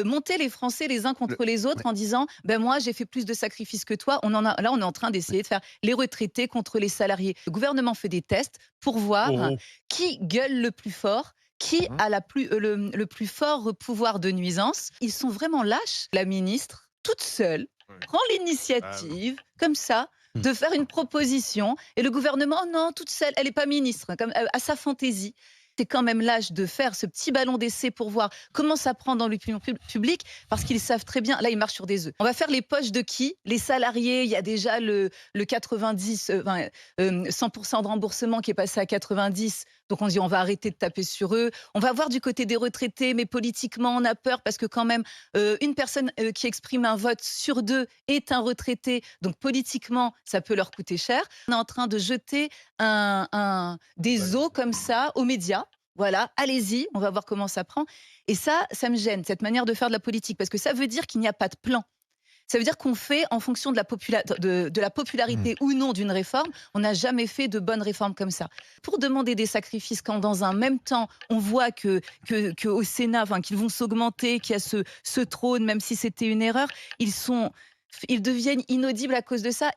monter les Français les uns Le contre les autres ouais. en disant: «Ben moi, j'ai fait plus de sacrifices que toi». Là, on est en train d'essayer de faire les retraités contre les salariés. Le gouvernement fait des tests pour voir Oh! qui gueule le plus fort, qui Mmh. a le plus fort pouvoir de nuisance. Ils sont vraiment lâches. La ministre, toute seule, Ouais. prend Ah oui. l'initiative, comme ça, Mmh. de faire une proposition et le gouvernement: «Oh non, toute seule, elle n'est pas ministre», comme à sa fantaisie. C'est quand même l'âge de faire ce petit ballon d'essai pour voir comment ça prend dans l'opinion publique, parce qu'ils savent très bien, là, ils marchent sur des œufs. On va faire les poches de qui? Les salariés, il y a déjà le 90, 100% de remboursement qui est passé à 90, donc on se dit on va arrêter de taper sur eux. On va voir du côté des retraités, mais politiquement, on a peur parce que quand même, une personne qui exprime un vote sur deux est un retraité, donc politiquement, ça peut leur coûter cher. On est en train de jeter des Ouais. os comme ça aux médias. Voilà, allez-y, on va voir comment ça prend. Et ça me gêne, cette manière de faire de la politique, parce que ça veut dire qu'il n'y a pas de plan. Ça veut dire qu'on fait en fonction de la Mmh. popularité ou non d'une réforme. On n'a jamais fait de bonnes réformes comme ça. Pour demander des sacrifices quand dans un même temps, on voit que au Sénat, enfin, qu'ils vont s'augmenter, qu'il y a ce trône, même si c'était une erreur, ils deviennent inaudibles à cause de ça.